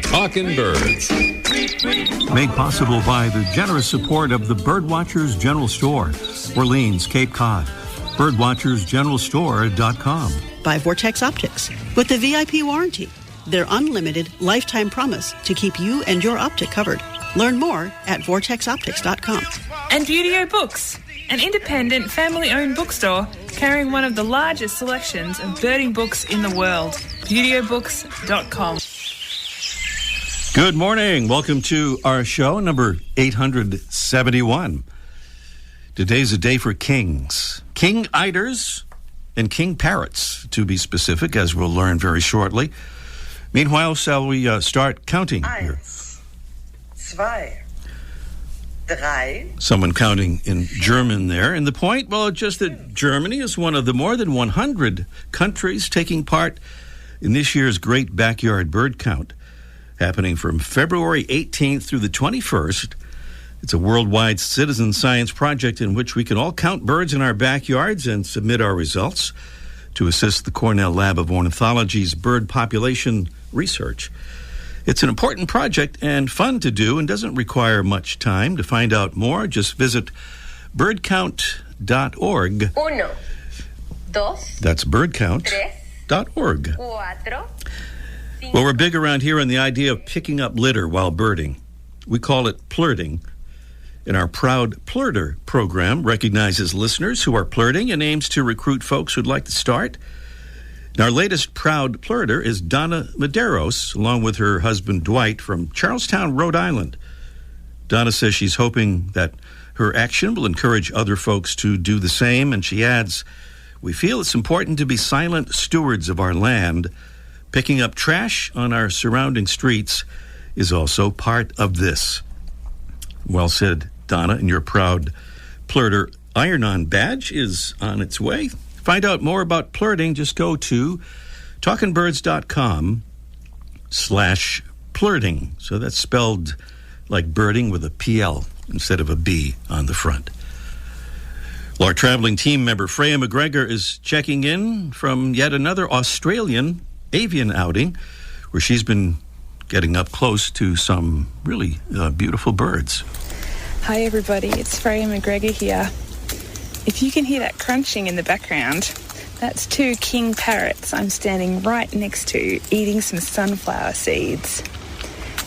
Talking Birds. Made possible by the generous support of the Birdwatchers General Store, Orleans, Cape Cod. Birdwatchersgeneralstore.com. By Vortex Optics. With the VIP warranty, their unlimited lifetime promise to keep you and your optic covered. Learn more at vortexoptics.com. And Buteo Books, an independent, family-owned bookstore carrying one of the largest selections of birding books in the world. ButeoBooks.com. Good morning. Welcome to our show, number 871. Today's a day for kings. King eiders and king parrots, to be specific, as we'll learn very shortly. Meanwhile, shall we start counting here? 1, 2, 3. Someone counting in German there. And the point, well, just that Germany is one of the more than 100 countries taking part in this year's Great Backyard Bird Count, happening from February 18th through the 21st. It's a worldwide citizen science project in which we can all count birds in our backyards and submit our results to assist the Cornell Lab of Ornithology's bird population research. It's an important project and fun to do and doesn't require much time. To find out more, just visit birdcount.org. 1, 2, That's birdcount.org. 4, 5. Well, we're big around here on the idea of picking up litter while birding. We call it plurting. And our Proud Plurter program recognizes listeners who are plurting and aims to recruit folks who'd like to start. And our latest Proud Plurter is Donna Medeiros, along with her husband Dwight from Charlestown, Rhode Island. Donna says she's hoping that her action will encourage other folks to do the same, and she adds, "We feel it's important to be silent stewards of our land. Picking up trash on our surrounding streets is also part of this." Well said, Donna, and your Proud Plurter Iron-On badge is on its way. Find out more about plurting, just go to talkingbirds.com/plurting. So that's spelled like birding with a PL instead of a B on the front. Well, our traveling team member Freya McGregor is checking in from yet another Australian avian outing where she's been getting up close to some really beautiful birds. Hi everybody, it's Freya McGregor here. If you can hear that crunching in the background, that's 2 king parrots I'm standing right next to eating some sunflower seeds.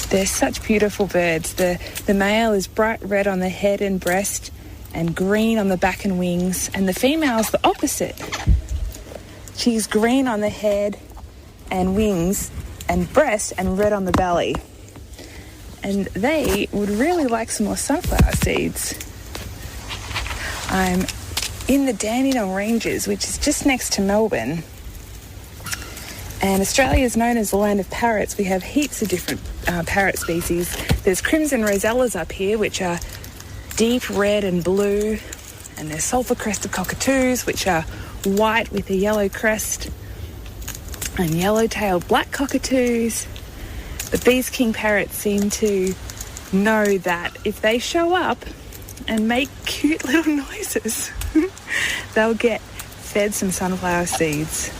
They're such beautiful birds. The male is bright red on the head and breast and green on the back and wings, and the female's the opposite. She's green on the head and wings and breast and red on the belly. And they would really like some more sunflower seeds. I'm in the Dandenong Ranges, which is just next to Melbourne. And Australia is known as the land of parrots. We have heaps of different parrot species. There's crimson rosellas up here, which are deep red and blue. And there's sulphur-crested cockatoos, which are white with a yellow crest. And yellow-tailed black cockatoos. But these king parrots seem to know that if they show up and make cute little noises, they'll get fed some sunflower seeds.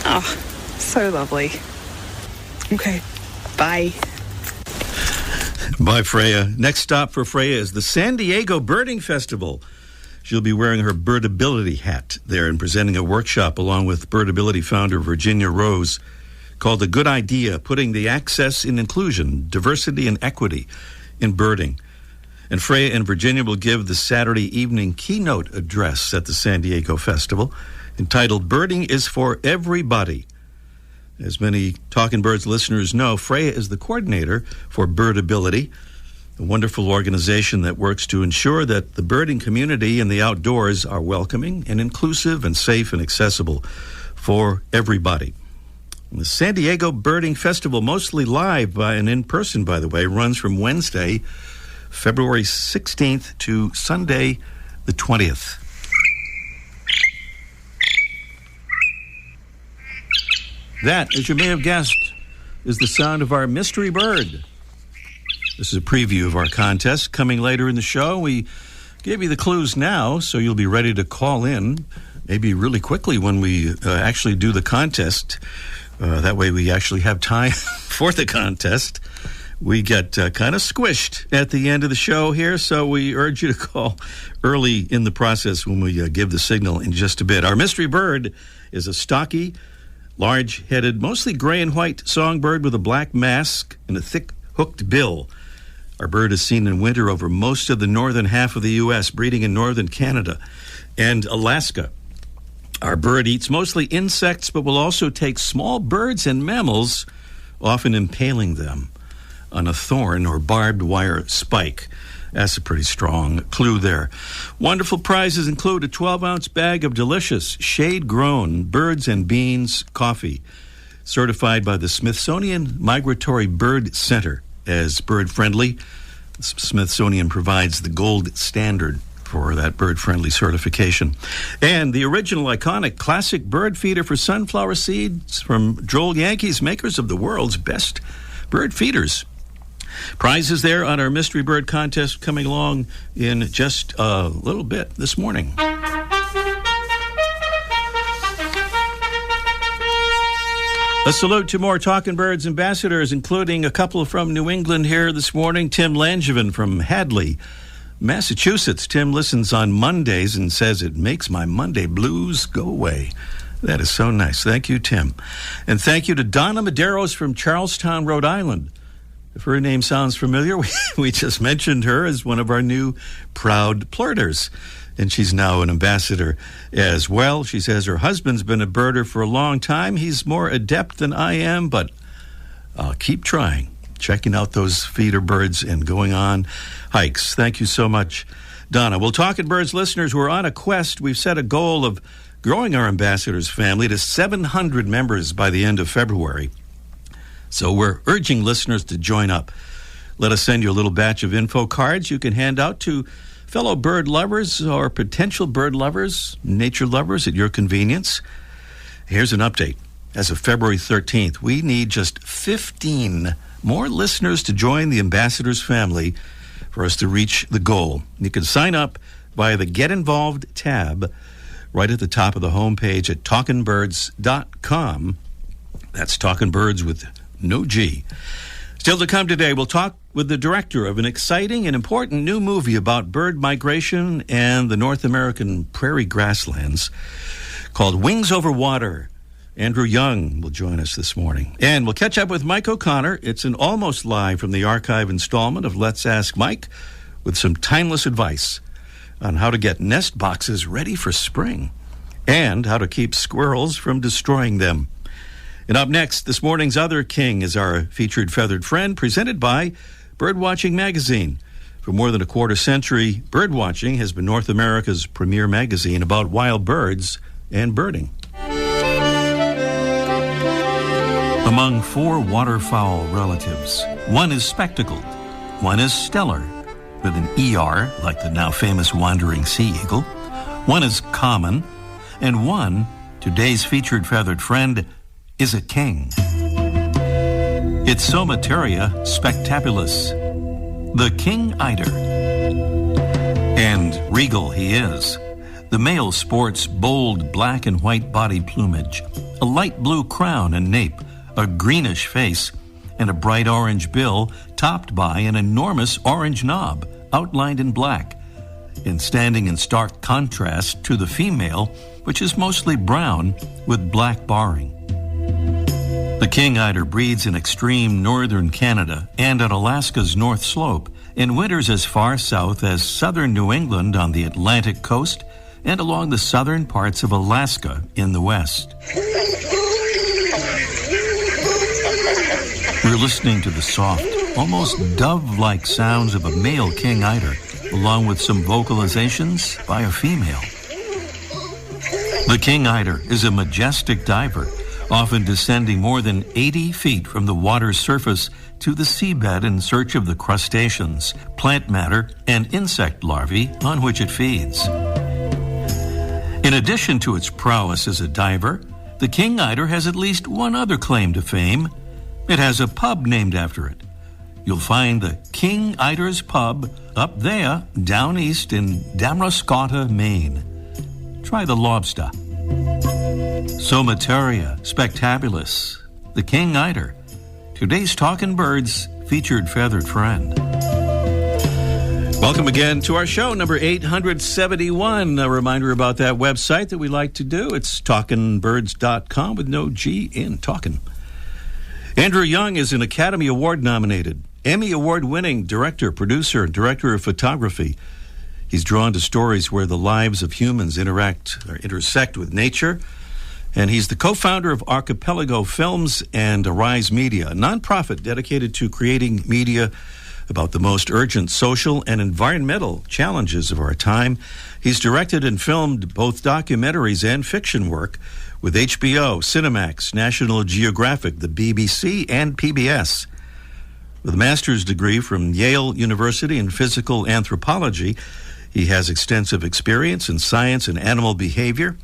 Oh, so lovely. Okay, bye. Bye, Freya. Next stop for Freya is the San Diego Birding Festival. She'll be wearing her Birdability hat there and presenting a workshop along with Birdability founder Virginia Rose called A Good Idea, Putting the Access in Inclusion, Diversity and Equity in Birding. And Freya and Virginia will give the Saturday evening keynote address at the San Diego Festival entitled Birding is for Everybody. As many Talking Birds listeners know, Freya is the coordinator for Birdability, a wonderful organization that works to ensure that the birding community and the outdoors are welcoming and inclusive and safe and accessible for everybody. The San Diego Birding Festival, mostly live and in person, by the way, runs from Wednesday, February 16th to Sunday, the 20th. That, as you may have guessed, is the sound of our mystery bird. This is a preview of our contest. Coming later in the show, we gave you the clues now, so you'll be ready to call in, maybe really quickly when we actually do the contest. That way we actually have time for the contest. We get kind of squished at the end of the show here, so we urge you to call early in the process when we give the signal in just a bit. Our mystery bird is a stocky, large-headed, mostly gray and white songbird with a black mask and a thick hooked bill. Our bird is seen in winter over most of the northern half of the U.S., breeding in northern Canada and Alaska. Our bird eats mostly insects, but will also take small birds and mammals, often impaling them on a thorn or barbed wire spike. That's a pretty strong clue there. Wonderful prizes include a 12-ounce bag of delicious shade-grown birds and beans coffee, certified by the Smithsonian Migratory Bird Center as bird-friendly. The Smithsonian provides the gold standard for that bird-friendly certification. And the original iconic classic bird feeder for sunflower seeds from Joel Yankees, makers of the world's best bird feeders. Prizes there on our Mystery Bird contest coming along in just a little bit this morning. A salute to more Talkin' Birds ambassadors, including a couple from New England here this morning. Tim Langevin from Hadley, Massachusetts. Tim listens on Mondays and says it makes my Monday blues go away. That is so nice. Thank you, Tim. And thank you to Donna Medeiros from Charlestown, Rhode Island. If her name sounds familiar, we just mentioned her as one of our new proud plurters. And she's now an ambassador as well. She says her husband's been a birder for a long time. He's more adept than I am, but I'll keep trying, checking out those feeder birds and going on hikes. Thank you so much, Donna. Well, Talkin' Birds listeners, we're on a quest. We've set a goal of growing our ambassadors family to 700 members by the end of February. So we're urging listeners to join up. Let us send you a little batch of info cards you can hand out to fellow bird lovers or potential bird lovers, nature lovers at your convenience. Here's an update. As of February 13th, we need just 15 more listeners to join the Ambassadors family for us to reach the goal. You can sign up via the Get Involved tab right at the top of the homepage at talkinbirds.com. That's Talkin' Birds with no G. Still to come today, we'll talk with the director of an exciting and important new movie about bird migration and the North American prairie grasslands called Wings Over Water. Andrew Young will join us this morning. And we'll catch up with Mike O'Connor. It's an almost live from the archive installment of Let's Ask Mike with some timeless advice on how to get nest boxes ready for spring and how to keep squirrels from destroying them. And up next, this morning's other king is our featured feathered friend, presented by Birdwatching Magazine. For more than a quarter century, Birdwatching has been North America's premier magazine about wild birds and birding. Among four waterfowl relatives, one is spectacled, one is stellar, with an ER, like the now famous wandering sea eagle, one is common, and one, today's featured feathered friend, is a king. It's Somateria spectabilis, the king eider. And regal he is. The male sports bold black and white body plumage, a light blue crown and nape, a greenish face, and a bright orange bill topped by an enormous orange knob outlined in black, and standing in stark contrast to the female, which is mostly brown with black barring. The king eider breeds in extreme northern Canada and on Alaska's North Slope, and winters as far south as southern New England on the Atlantic coast and along the southern parts of Alaska in the west. We're listening to the soft, almost dove-like sounds of a male king eider, along with some vocalizations by a female. The king eider is a majestic diver, often descending more than 80 feet from the water's surface to the seabed in search of the crustaceans, plant matter, and insect larvae on which it feeds. In addition to its prowess as a diver, the king eider has at least one other claim to fame. It has a pub named after it. You'll find the King Eider's Pub up there, down east in Damariscotta, Maine. Try the lobster. Somateria spectabilis, the king eider. Today's Talking Birds featured feathered friend. Welcome again to our show, number 871. A reminder about that website that we like to do. It's talkingbirds.com with no G in talking. Andrew Young is an Academy Award nominated, Emmy Award winning director, producer, and director of photography. He's drawn to stories where the lives of humans intersect with nature. And he's the co-founder of Archipelago Films and Arise Media, a nonprofit dedicated to creating media about the most urgent social and environmental challenges of our time. He's directed and filmed both documentaries and fiction work with HBO, Cinemax, National Geographic, the BBC, and PBS. With a master's degree from Yale University in physical anthropology, he has extensive experience in science and animal behavior,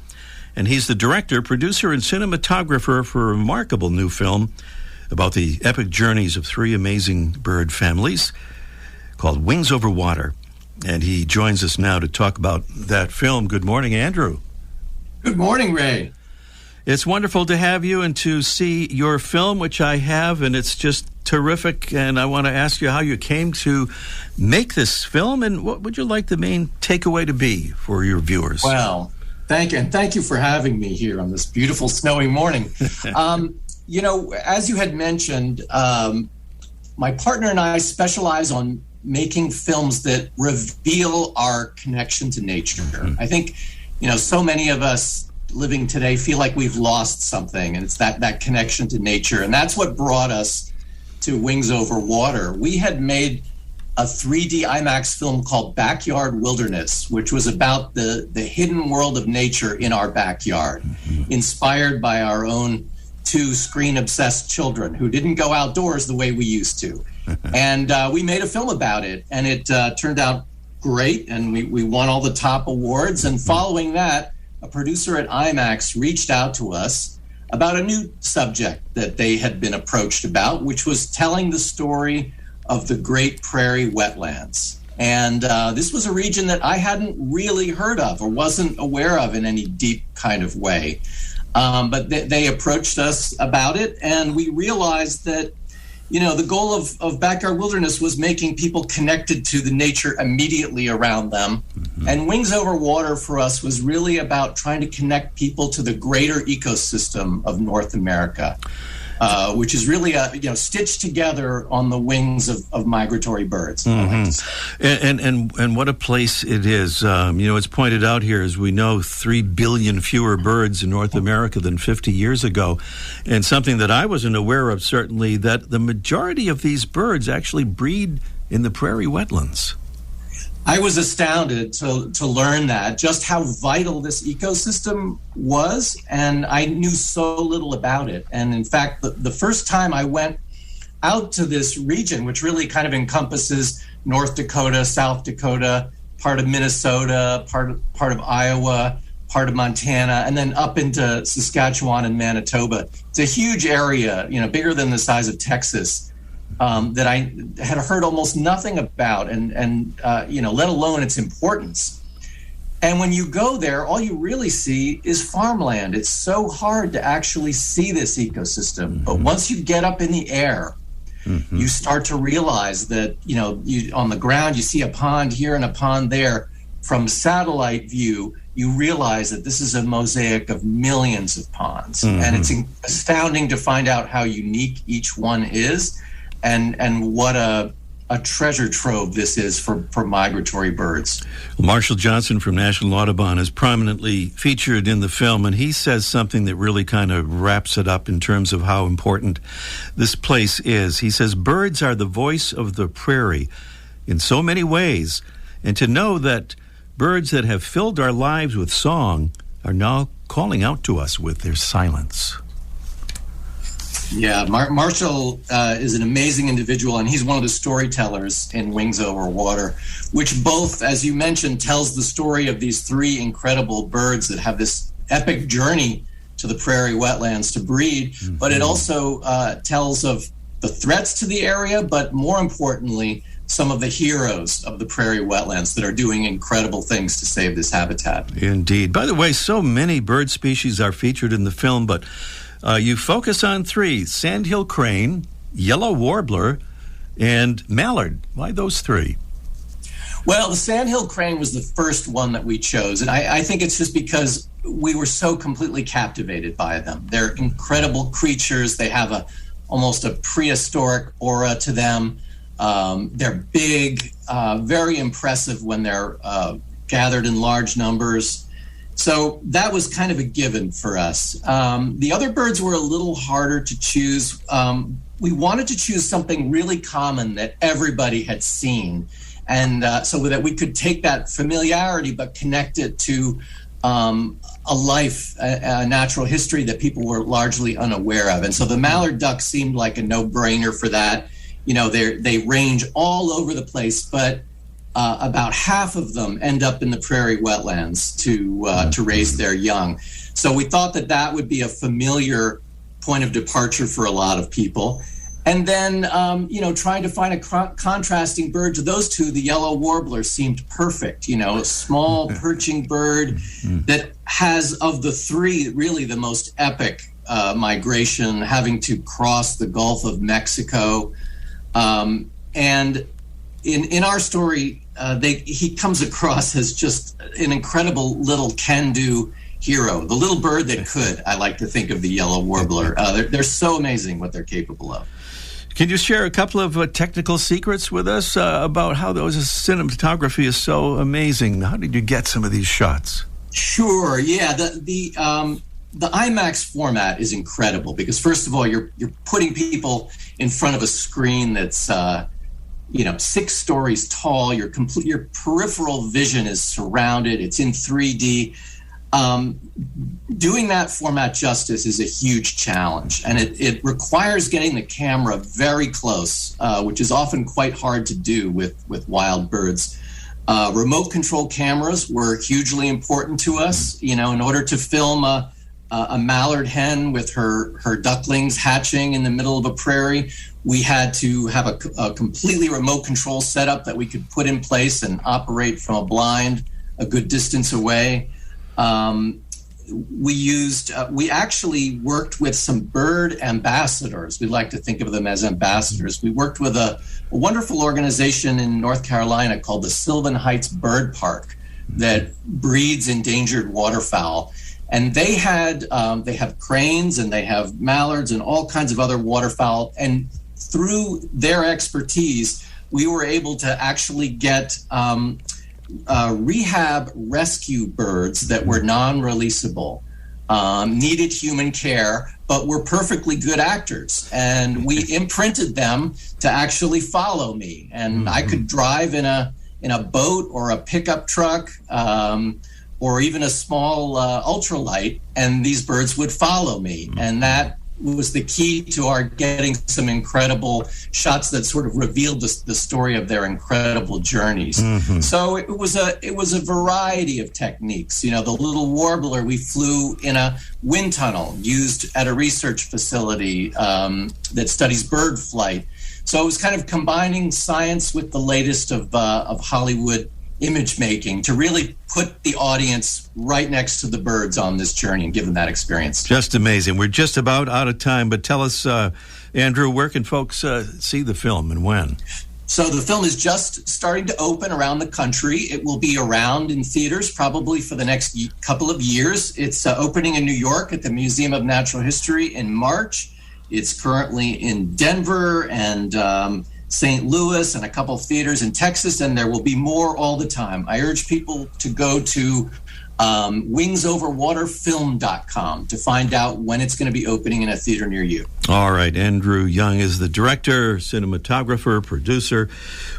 and he's the director, producer, and cinematographer for a remarkable new film about the epic journeys of three amazing bird families called Wings Over Water. And he joins us now to talk about that film. Good morning, Andrew. Good morning, Ray. It's wonderful to have you and to see your film, which I have, and it's just terrific. And I want to ask you how you came to make this film, and what would you like the main takeaway to be for your viewers? Well, thank you. And thank you for having me here on this beautiful snowy morning. You know, as you had mentioned, my partner and I specialize on making films that reveal our connection to nature. I think, you know, so many of us living today feel like we've lost something, and it's that connection to nature. And that's what brought us to Wings Over Water. We had made a 3D IMAX film called Backyard Wilderness, which was about the hidden world of nature in our backyard, inspired by our own two screen-obsessed children who didn't go outdoors the way we used to. And we made a film about it, and it turned out great, and we won all the top awards. And following that, a producer at IMAX reached out to us about a new subject that they had been approached about, which was telling the story of the Great Prairie Wetlands. And this was a region that I hadn't really heard of or wasn't aware of in any deep kind of way. But they approached us about it, and we realized that, you know, the goal of Backyard Wilderness was making people connected to the nature immediately around them. And Wings Over Water for us was really about trying to connect people to the greater ecosystem of North America, which is really stitched together on the wings of migratory birds. And what a place it is. It's pointed out here, as we know, 3 billion fewer birds in North America than 50 years ago. And something that I wasn't aware of, certainly, that the majority of these birds actually breed in the prairie wetlands. I was astounded to learn that, just how vital this ecosystem was, and I knew so little about it. And in fact, the first time I went out to this region, which really kind of encompasses North Dakota, South Dakota, part of Minnesota, part of Iowa, part of Montana, and then up into Saskatchewan and Manitoba. It's a huge area, bigger than the size of Texas. That I had heard almost nothing about, and let alone its importance. And when you go there, all you really see is farmland. It's so hard to actually see this ecosystem. But once you get up in the air, you start to realize that, you on the ground, you see a pond here and a pond there. From satellite view, you realize that this is a mosaic of millions of ponds. And it's astounding to find out how unique each one is. And what a treasure trove this is for migratory birds. Marshall Johnson from National Audubon is prominently featured in the film, and he says something that really kind of wraps it up in terms of how important this place is. He says, birds are the voice of the prairie in so many ways, and to know that birds that have filled our lives with song are now calling out to us with their silence. Yeah, Marshall is an amazing individual, and he's one of the storytellers in Wings Over Water, which both, as you mentioned, tells the story of these three incredible birds that have this epic journey to the prairie wetlands to breed, but it also tells of the threats to the area, but more importantly, some of the heroes of the prairie wetlands that are doing incredible things to save this habitat. Indeed. By the way, so many bird species are featured in the film, but You focus on 3, sandhill crane, yellow warbler, and mallard. Why those 3? Well, the sandhill crane was the first one that we chose, and I think it's just because we were so completely captivated by them. They're incredible creatures. They have almost a prehistoric aura to them. They're big, very impressive when they're gathered in large numbers. So that was kind of a given for us. The other birds were a little harder to choose. We wanted to choose something really common that everybody had seen, and so that we could take that familiarity but connect it to a life, a natural history that people were largely unaware of. And so the mallard duck seemed like a no-brainer for that. You know, they range all over the place, but about half of them end up in the prairie wetlands to raise their young. So we thought that would be a familiar point of departure for a lot of people. And then, trying to find a contrasting bird to those two, the yellow warbler seemed perfect. You know, a small perching bird that has, of the 3, really the most epic migration, having to cross the Gulf of Mexico. And in our story, he comes across as just an incredible little can-do hero, the little bird that could. I like to think of the yellow warbler. They're so amazing what they're capable of. Can you share a couple of technical secrets with us about how those cinematography is so amazing? How did you get some of these shots? Sure. Yeah. The IMAX format is incredible because, first of all, you're putting people in front of a screen that's 6 stories tall. Your peripheral vision is surrounded. It's in 3D. Doing that format justice is a huge challenge, and it requires getting the camera very close, which is often quite hard to do with wild birds. Remote control cameras were hugely important to us. You know, in order to film a mallard hen with her ducklings hatching in the middle of a prairie, we had to have a completely remote control setup that we could put in place and operate from a blind a good distance away. We actually worked with some bird ambassadors. We like to think of them as ambassadors. We worked with a wonderful organization in North Carolina called the Sylvan Heights Bird Park that breeds endangered waterfowl. And they have cranes and they have mallards and all kinds of other waterfowl. And through their expertise, we were able to actually get rehab rescue birds that were non-releasable, needed human care, but were perfectly good actors. And we imprinted them to actually follow me. And I could drive in a boat or a pickup truck, or even a small ultralight, and these birds would follow me. And that was the key to our getting some incredible shots that sort of revealed the story of their incredible journeys. So it was a variety of techniques. You know, the little warbler, we flew in a wind tunnel used at a research facility that studies bird flight. So it was kind of combining science with the latest of Hollywood image making to really put the audience right next to the birds on this journey and give them that experience. Just amazing. We're just about out of time, but tell us, Andrew, where can folks see the film and when? So the film is just starting to open around the country. It will be around in theaters probably for the next couple of years. It's opening in New York at the Museum of Natural History in March. It's currently in Denver and St. Louis and a couple of theaters in Texas, and there will be more all the time. I urge people to go to wingsoverwaterfilm.com to find out when it's going to be opening in a theater near you. All right. Andrew Young is the director, cinematographer, producer,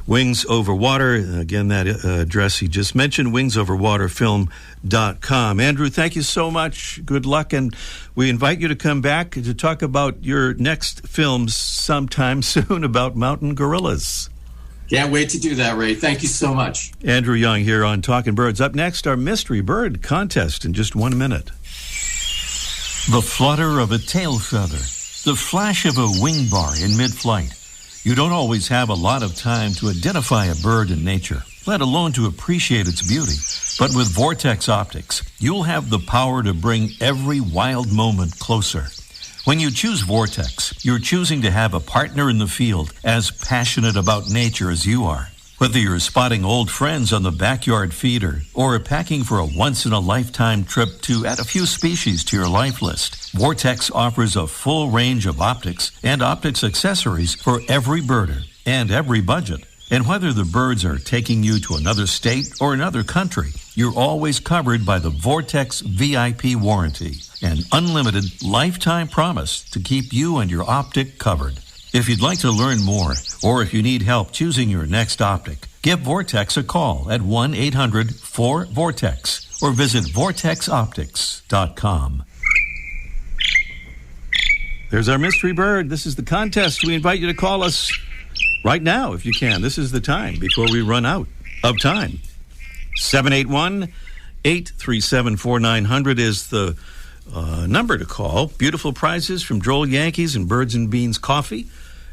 Wings Over Water. Again, that address he just mentioned, wingsoverwaterfilm.com. Andrew, thank you so much. Good luck. And we invite you to come back to talk about your next film sometime soon about mountain gorillas. Can't wait to do that, Ray. Thank you so much. Andrew Young here on Talking Birds. Up next, our mystery bird contest in just 1 minute. The flutter of a tail feather, the flash of a wing bar in mid-flight. You don't always have a lot of time to identify a bird in nature, let alone to appreciate its beauty. But with Vortex Optics, you'll have the power to bring every wild moment closer. When you choose Vortex, you're choosing to have a partner in the field as passionate about nature as you are. Whether you're spotting old friends on the backyard feeder or packing for a once-in-a-lifetime trip to add a few species to your life list, Vortex offers a full range of optics and optics accessories for every birder and every budget. And whether the birds are taking you to another state or another country, you're always covered by the Vortex VIP warranty, an unlimited lifetime promise to keep you and your optic covered. If you'd like to learn more, or if you need help choosing your next optic, give Vortex a call at 1-800-4VORTEX or visit vortexoptics.com. There's our mystery bird. This is the contest. We invite you to call us right now if you can. This is the time before we run out of time. 781-837-4900 is the number to call. Beautiful prizes from Droll Yankees and Birds and Beans Coffee.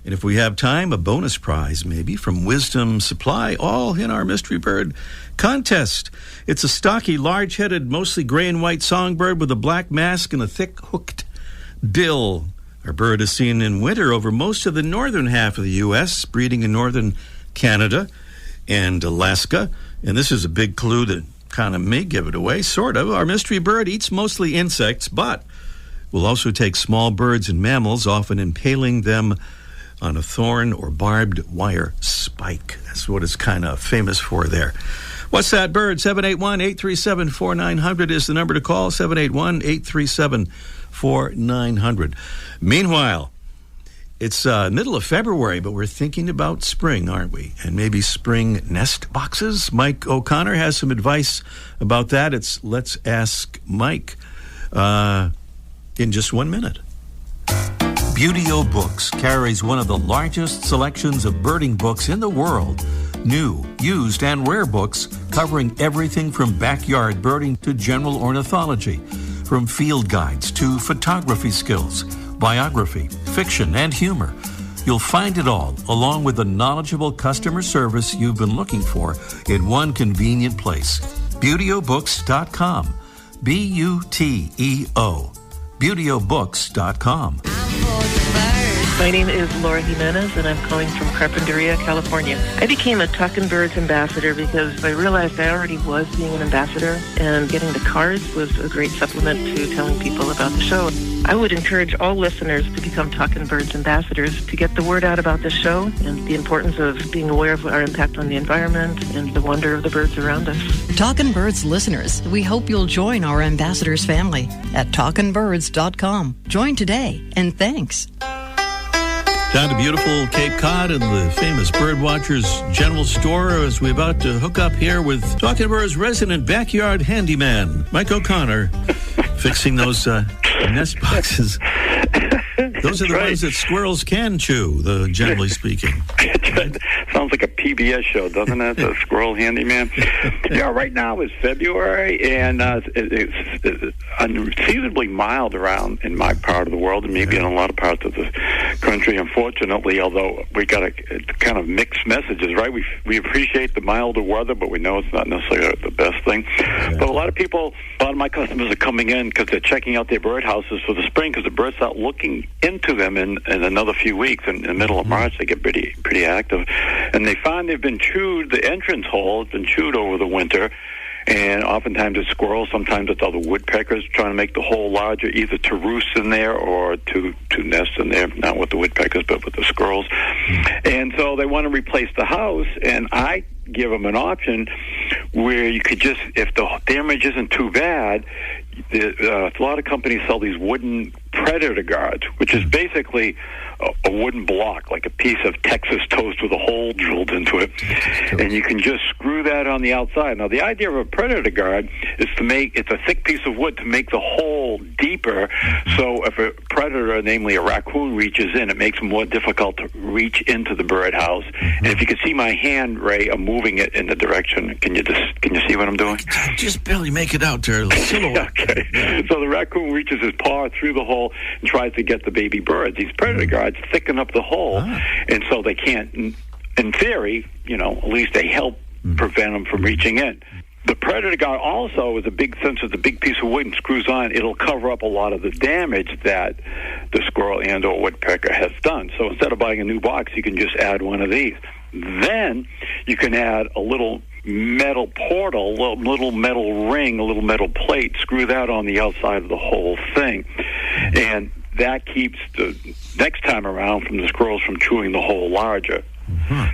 And if we have time, a bonus prize maybe from Wisdom Supply, all in our Mystery Bird contest. It's a stocky, large-headed, mostly gray and white songbird with a black mask and a thick hooked bill. Our bird is seen in winter over most of the northern half of the U.S., breeding in northern Canada and Alaska. And this is a big clue that kind of may give it away, sort of. Our mystery bird eats mostly insects, but will also take small birds and mammals, often impaling them on a thorn or barbed wire spike. That's what it's kind of famous for there. What's that bird? 781-837-4900 is the number to call. 781-837-4900. Meanwhile, it's middle of February, but we're thinking about spring, aren't we? And maybe spring nest boxes. Mike O'Connor has some advice about that. It's Let's Ask Mike in just 1 minute. Buteo Books carries one of the largest selections of birding books in the world. New, used, and rare books covering everything from backyard birding to general ornithology, from field guides to photography skills, biography, fiction, and humor. You'll find it all, along with the knowledgeable customer service you've been looking for, in one convenient place. ButeoBooks.com. B-U-T-E-O. ButeoBooks.com. My name is Laura Jimenez, and I'm calling from Carpinteria, California. I became a Talkin' Birds ambassador because I realized I already was being an ambassador, and getting the cards was a great supplement to telling people about the show. I would encourage all listeners to become Talkin' Birds ambassadors to get the word out about the show and the importance of being aware of our impact on the environment and the wonder of the birds around us. Talkin' Birds listeners, we hope you'll join our ambassadors family at talkinbirds.com. Join today, and thanks. Down to beautiful Cape Cod and the famous Birdwatchers General Store as we're about to hook up here with Talkin' Birds resident backyard handyman, Mike O'Connor, fixing those nest boxes. Those are the ones that squirrels can chew, generally speaking. Sounds like a PBS show, doesn't it? The Squirrel Handyman. Yeah, right now it's February, and it's unseasonably mild around in my part of the world, and maybe in a lot of parts of the country, unfortunately, although we got a kind of mixed messages, right? We appreciate the milder weather, but we know it's not necessarily the best thing. But a lot of my customers are coming in because they're checking out their birdhouses for the spring, because the birds start looking into them in another few weeks. In the middle of March, they get pretty active. And they find they've been chewed, the entrance hole has been chewed over the winter. And oftentimes it's squirrels, sometimes it's other woodpeckers trying to make the hole larger, either to roost in there or to nest in there, not with the woodpeckers, but with the squirrels. And so they want to replace the house, and I give them an option where you could just, if the damage isn't too bad, a lot of companies sell these wooden predator guards, which is basically a wooden block, like a piece of Texas toast with a hole drilled into it, and you can just screw that on the outside. Now, the idea of a predator guard is it's a thick piece of wood to make the hole deeper, so if a predator, namely a raccoon, reaches in, it makes it more difficult to reach into the birdhouse. And if you can see my hand, Ray, I'm moving it in the direction. Can you see what I'm doing? Just barely make it out there. Okay. So the raccoon reaches his paw through the hole and tries to get the baby birds. These predator guards thicken up the hole, and so they can't, in theory, at least they help prevent them from reaching in. The Predator Guard also is since it's a big piece of wood and screws on, it'll cover up a lot of the damage that the squirrel and or woodpecker has done. So instead of buying a new box, you can just add one of these. Then you can add a little metal portal, a little metal ring, a little metal plate, screw that on the outside of the whole thing. And that keeps the next time around from the squirrels from chewing the hole larger.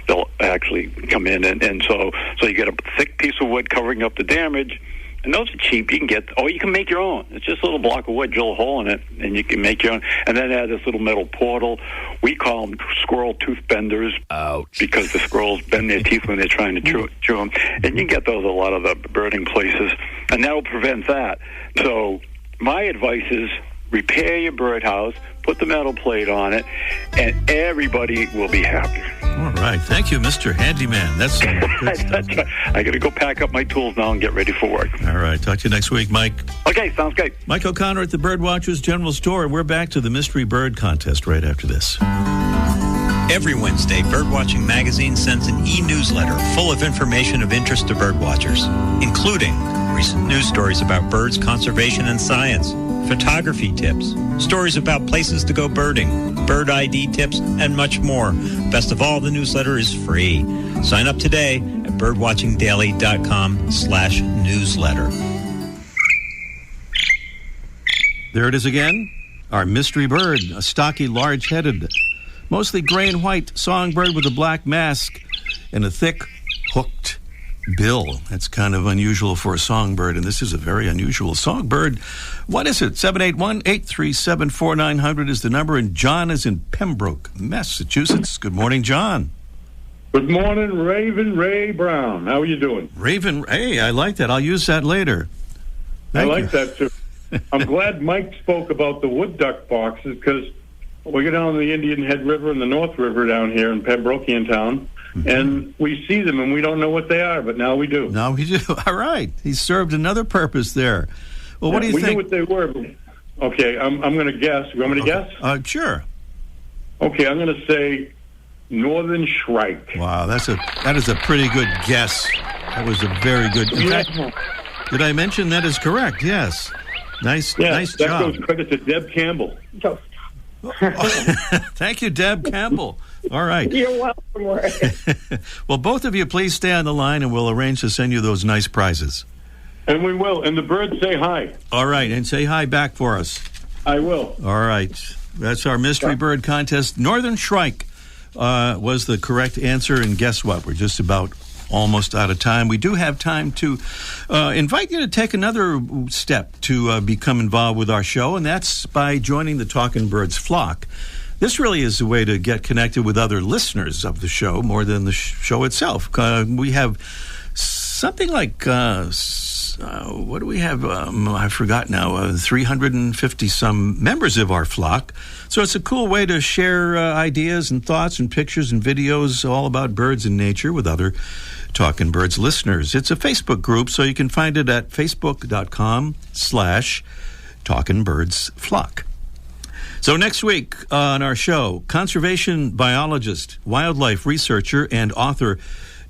They'll actually come in, and so you get a thick piece of wood covering up the damage, and those are cheap. You can get, or you can make your own. It's just a little block of wood, drill a hole in it, and you can make your own. And then add this little metal portal. We call them squirrel tooth benders. Ouch. Because the squirrels bend their teeth when they're trying to chew them. And you can get those at a lot of the birding places, and that will prevent that. So my advice is repair your birdhouse, put the metal plate on it, and everybody will be happy. All right. Thank you, Mr. Handyman. That's some good stuff. That's right. I got to go pack up my tools now and get ready for work. All right. Talk to you next week, Mike. Okay, sounds good. Mike O'Connor at the Birdwatchers General Store. We're back to the Mystery Bird Contest right after this. Every Wednesday, Birdwatching Magazine sends an e-newsletter full of information of interest to birdwatchers, including recent news stories about birds, conservation, and science, photography tips, stories about places to go birding, bird ID tips, and much more. Best of all, the newsletter is free. Sign up today at birdwatchingdaily.com/newsletter. There it is again, our mystery bird, a stocky, large-headed, mostly gray and white songbird with a black mask and a thick, hooked bill. That's kind of unusual for a songbird, and this is a very unusual songbird. What is it? 781-837-4900 is the number, and John is in Pembroke, Massachusetts. Good morning, John. Good morning, Raven Ray Brown. How are you doing? Raven, hey, I like that. I'll use that later. I like that, too. I'm glad Mike spoke about the wood duck boxes, because we go down the Indian Head River and the North River down here in Pembrokean Town, and we see them, and we don't know what they are, but now we do. Now we do. All right. He served another purpose there. Well, what do you think? We knew what they were. Okay, I'm going to guess. You want me to guess? Sure. Okay, I'm going to say northern shrike. Wow, that is a pretty good guess. That was a very good. In fact, did I mention that is correct? Yes. Nice job. That goes credit to Deb Campbell. Thank you, Deb Campbell. All right. You're welcome, Ray. Well, both of you, please stay on the line, and we'll arrange to send you those nice prizes. And we will. And the birds say hi. All right, and say hi back for us. I will. All right. That's our mystery bird contest. Northern shrike was the correct answer, and guess what? We're just about almost out of time. We do have time to invite you to take another step to become involved with our show, and that's by joining the Talkin' Birds flock. This really is a way to get connected with other listeners of the show more than the show itself. We have something like, what do we have? I forgot now, 350-some members of our flock. So it's a cool way to share ideas and thoughts and pictures and videos all about birds and nature with other Talkin' Birds listeners. It's a Facebook group, so you can find it at facebook.com/Talkin' Birds flock. So next week on our show, conservation biologist, wildlife researcher, and author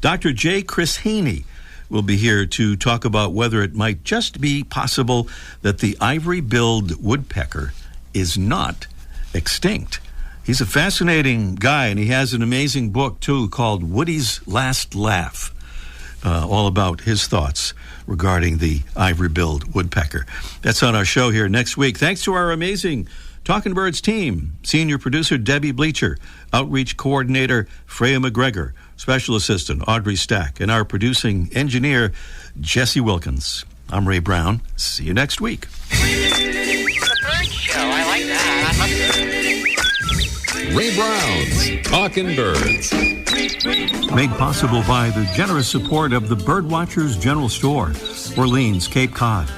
Dr. J. Chris Haney will be here to talk about whether it might just be possible that the ivory-billed woodpecker is not extinct. He's a fascinating guy, and he has an amazing book, too, called Woody's Last Laugh, all about his thoughts regarding the ivory-billed woodpecker. That's on our show here next week. Thanks to our amazing Talkin' Birds team, senior producer Debbie Bleacher, outreach coordinator Freya McGregor, special assistant Audrey Stack, and our producing engineer Jesse Wilkins. I'm Ray Brown. See you next week. The Bird Show. I like that. Ray Brown's Talkin' Birds. Made possible by the generous support of the Birdwatchers General Store, Orleans, Cape Cod.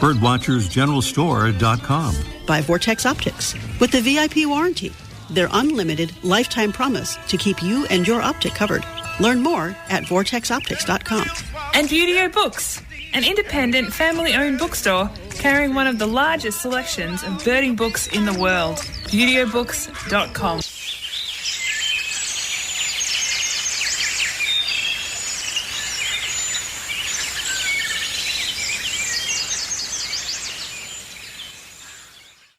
Birdwatchersgeneralstore.com. By Vortex Optics. With the VIP warranty, their unlimited lifetime promise to keep you and your optic covered. Learn more at vortexoptics.com. And Buteo Books, an independent family-owned bookstore carrying one of the largest selections of birding books in the world. ButeoBooks.com.